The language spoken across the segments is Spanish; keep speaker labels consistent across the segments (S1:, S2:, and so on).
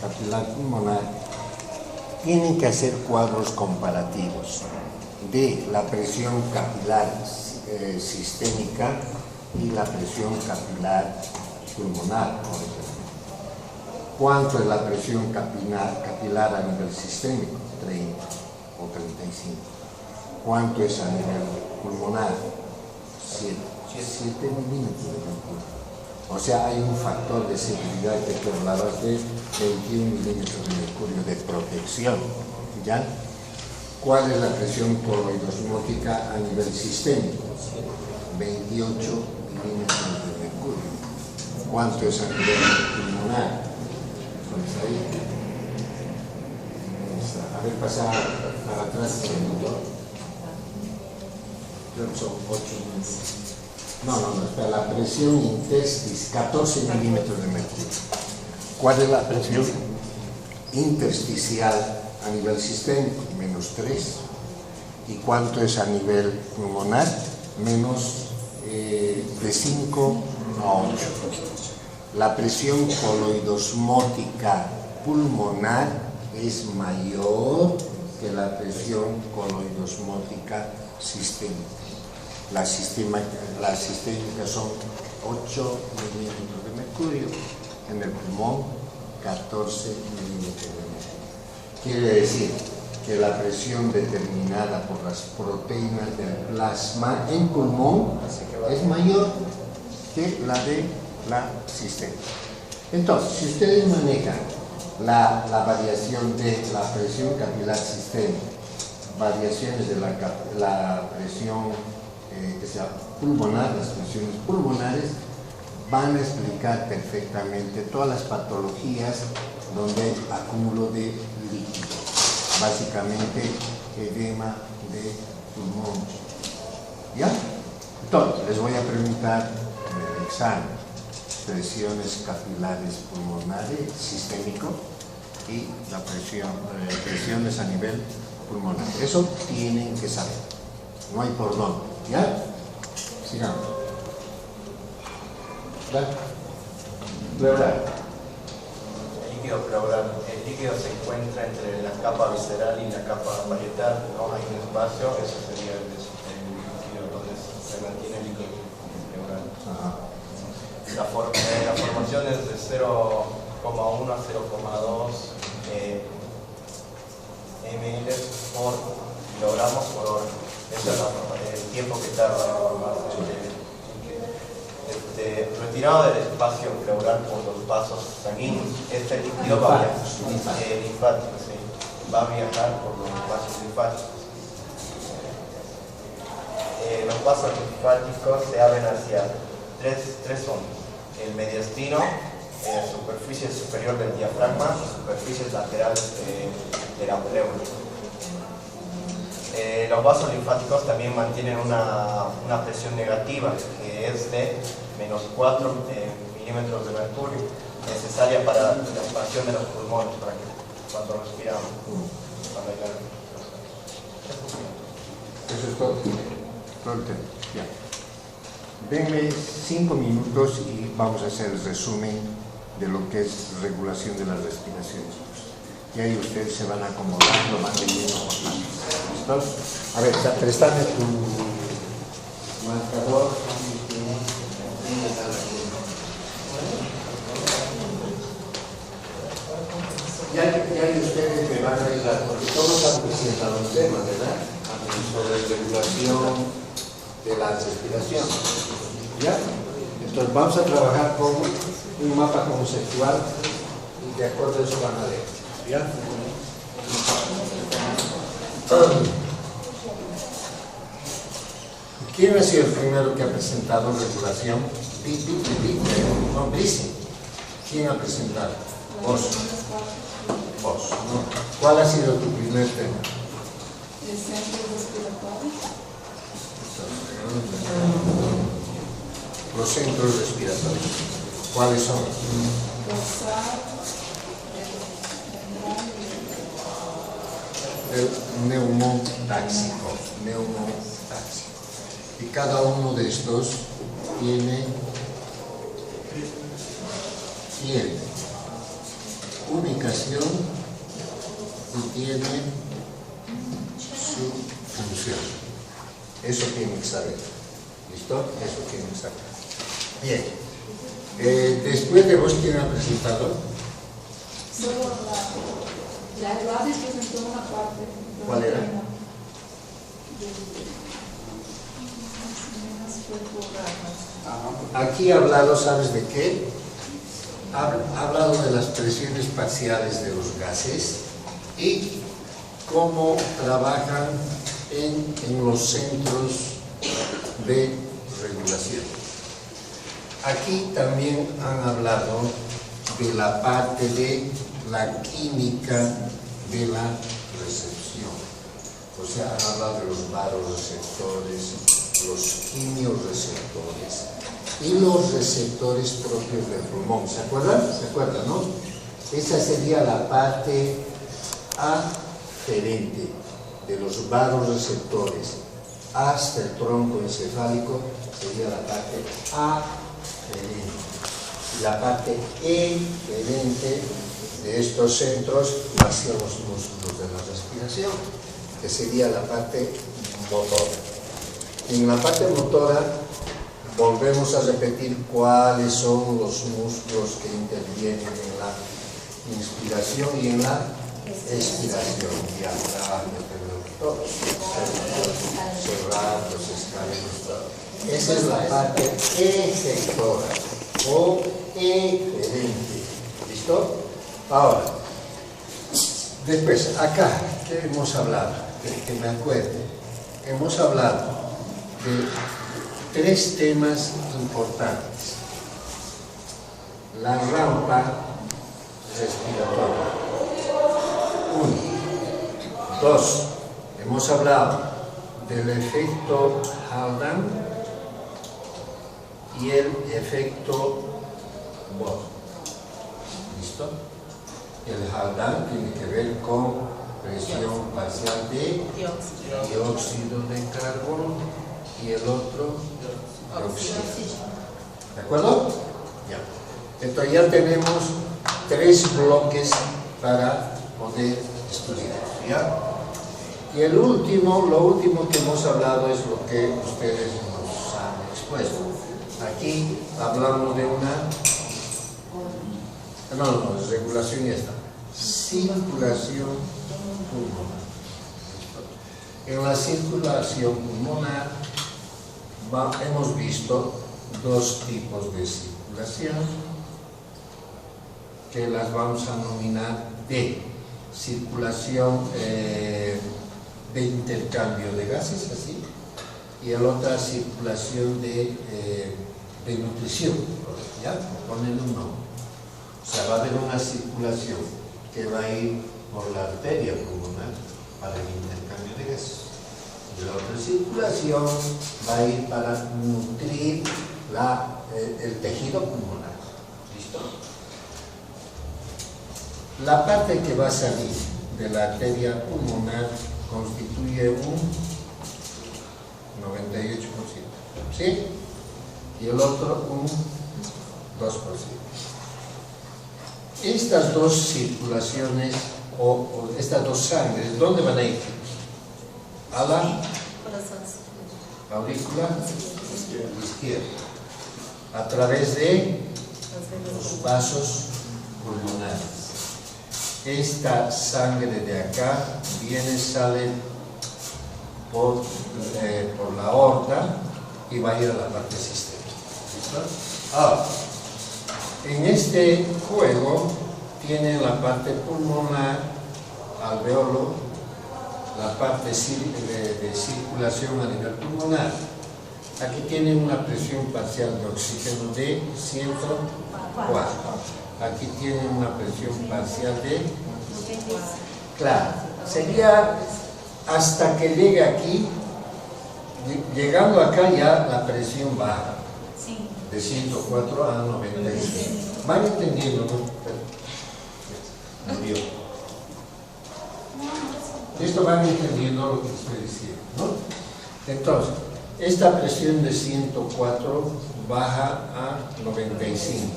S1: capilar pulmonar, tienen que hacer cuadros comparativos de la presión capilar sistémica y la presión capilar pulmonar, por ejemplo. ¿Cuánto es la presión capilar a nivel sistémico? 30 o 35. ¿Cuánto es a nivel pulmonar? 7 milímetros de mercurio. O sea, hay un factor de seguridad que tú hablabas de 21 milímetros de mercurio de protección. ¿Ya? ¿Cuál es la presión coloidosmótica a nivel sistémico? 28 milímetros de mercurio. ¿Cuánto es a nivel pulmonar? Pues ahí. A ver, pasa para atrás un segundo. Creo que son 8 milímetros. No, espera, la presión intersticia, 14 milímetros de mercurio. ¿Cuál es la presión intersticial a nivel sistémico? -3. ¿Y cuánto es a nivel pulmonar? De 5 a 8. La presión coloidosmótica pulmonar es mayor que la presión coloidosmótica sistémica. La sistémica son 8 milímetros de mercurio, en el pulmón 14 milímetros de mercurio. Quiere decir que la presión determinada por las proteínas del plasma en pulmón es mayor que la de la sistémica. Entonces, si ustedes manejan la variación de la presión capilar sistémica, variaciones de la presión que sea pulmonar, las presiones pulmonares, van a explicar perfectamente todas las patologías donde hay acúmulo de líquido, básicamente edema de pulmón. ¿Ya? Entonces, les voy a preguntar en el examen presiones capilares pulmonares sistémico y la presiones a nivel pulmonar. Eso tienen que saber, no hay por dónde. ¿Ya? Sigamos. ¿Vale? Pleural.
S2: El líquido se encuentra entre la capa visceral y la capa parietal, ¿no? Hay un espacio, eso sería el líquido donde se mantiene el líquido pleural. La formación es de 0,1 a 0,2 ml por kilogramos por hora. Ese es el tiempo que tarda en formarse. Retirado del espacio pleural por los vasos sanguíneos, este líquido va a viajar por los vasos linfáticos. Los vasos linfáticos se abren hacia tres zonas: el mediastino, superficie superior del diafragma y superficies laterales de la pleura. Los vasos linfáticos también mantienen una presión negativa, que es de -4 milímetros de mercurio, necesaria para la expansión de los pulmones, para que cuando respiramos, cuando hay la respiración.
S1: Eso es todo el tema. Ya. Denme 5 minutos y vamos a hacer el resumen de lo que es regulación de las respiraciones. Y ahí ustedes se van acomodando, van teniendo ¿listos? A ver, préstame tu marcador. Ya ustedes me van a ayudar, porque todos han presentado un tema, ¿verdad? Sobre regulación de la respiración. ¿Ya? Entonces vamos a trabajar con un mapa conceptual y de acuerdo a eso van a ver. ¿Ya? ¿Quién ha sido el primero que ha presentado regulación? No, dice. ¿Quién ha presentado? Vos. Vos, ¿no? ¿Cuál ha sido tu primer tema?
S3: El centro respiratorio.
S1: Los centros respiratorios. ¿Cuáles son? El neumotáxico. Y cada uno de estos tiene única comunicación y tiene su función. Eso tiene que saber. ¿Listo? Eso tiene que saber. Bien. Después de vos, ¿quién ha presentado?
S3: Solo la Gladys presentó una parte.
S1: ¿Cuál era? Aquí ha hablado, ¿sabes de qué? Ha hablado de las presiones parciales de los gases y cómo trabajan en los centros de regulación. Aquí también han hablado de la parte de la química de la recepción. O sea, han hablado de los varoreceptores, los quimiorreceptores y los receptores propios del pulmón. ¿Se acuerdan? ¿Se acuerdan, no? Esa sería la parte aferente de los varoreceptores hasta el tronco encefálico, sería la parte aferente. Y la parte eferente de estos centros hacia los músculos de la respiración, que sería la parte motora. En la parte motora volvemos a repetir cuáles son los músculos que intervienen en la inspiración y en la expiración. Cerrar los escaleros. Esa es la parte efectora o eferente. ¿Listo? Ahora, después, acá, ¿qué hemos hablado? Que me acuerde. Hemos hablado de 3 temas importantes. La rampa respiratoria. 1. 2. Hemos hablado del efecto Haldane y el efecto Bohr. ¿Listo? El Haldane tiene que ver con presión parcial de dióxido de carbono y el otro de oxígeno. ¿De acuerdo? Ya. Entonces ya tenemos 3 bloques para poder estudiar. ¿Ya? Y lo último que hemos hablado es lo que ustedes nos han expuesto. Aquí hablamos de una regulación y esta circulación pulmonar. En la circulación pulmonar hemos visto 2 tipos de circulación que las vamos a nominar de circulación de intercambio de gases, así, y la otra circulación de nutrición, ¿ya? Ponerle un nombre. O sea, va a haber una circulación que va a ir por la arteria pulmonar para el intercambio de gases. Y la otra circulación va a ir para nutrir el tejido pulmonar. ¿Listo? La parte que va a salir de la arteria pulmonar constituye un 98%, ¿sí? Y el otro un 2%. Estas 2 circulaciones o estas 2 sangres, ¿dónde van a ir? A la aurícula izquierda, a través de los vasos pulmonares. Esta sangre de acá sale por la aorta y va a ir a la parte sistémica. ¿Listo? Ahora, en este juego tiene la parte pulmonar, alveolo, la parte de circulación a nivel pulmonar. Aquí tiene una presión parcial de oxígeno de 104. Aquí tiene una presión parcial de... Claro, sería hasta que llegue aquí, llegando acá ya la presión baja. De 104 a 95. Van entendiendo, ¿no? Murió. Esto van entendiendo lo que estoy diciendo, ¿no? Entonces, esta presión de 104 baja a 95.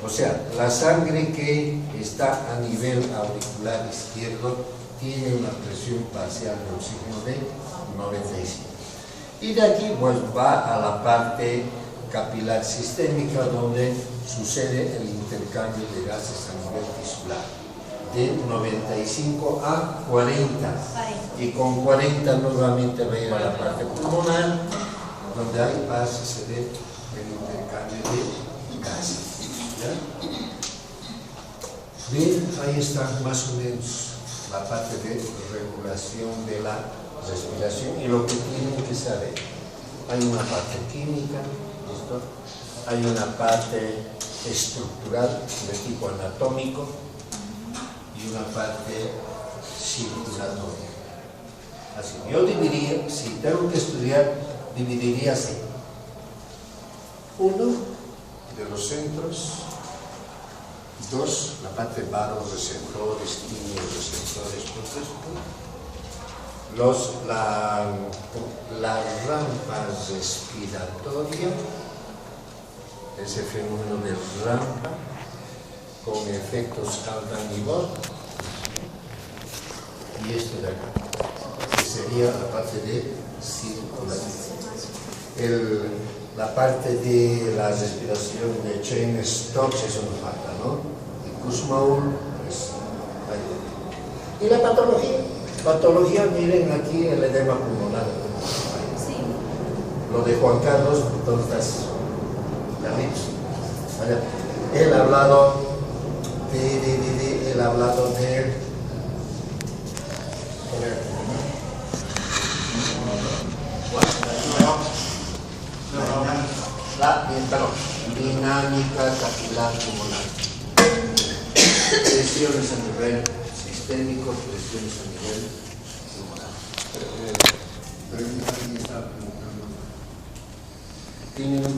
S1: O sea, la sangre que está a nivel auricular izquierdo tiene una presión parcial de oxígeno de 95. Y de aquí pues va a la parte capilar sistémica, donde sucede el intercambio de gases a nivel tisular de 95 a 40, y con 40 nuevamente va a ir a la parte pulmonar, donde ahí va a suceder el intercambio de gases. ¿Ya? Bien, ahí está más o menos la parte de regulación de la respiración y lo que tienen que saber. Hay una parte química, ¿listo? Hay una parte estructural de tipo anatómico y una parte circulatoria. Así, yo dividiría, si tengo que estudiar, dividiría así. Uno, de los centros. Dos, la parte varoreceptores, quimioreceptores, la rampa respiratoria, ese fenómeno de rampa con efectos Aldan-Nibor, y esto de acá, que sería la parte de circulación. La parte de la respiración de Cheyne-Stokes, eso nos falta, ¿no? Y Kussmaul, pues, ahí. Y la patología. Patología, miren aquí el edema pulmonar. Sí. Lo de Juan Carlos, ¿dónde estás? Carlitos. Él ha hablado de la dinámica capilar pulmonar. Presiones a nivel sistémico, presiones a nivel pulmonar. Pero ahí está preguntando.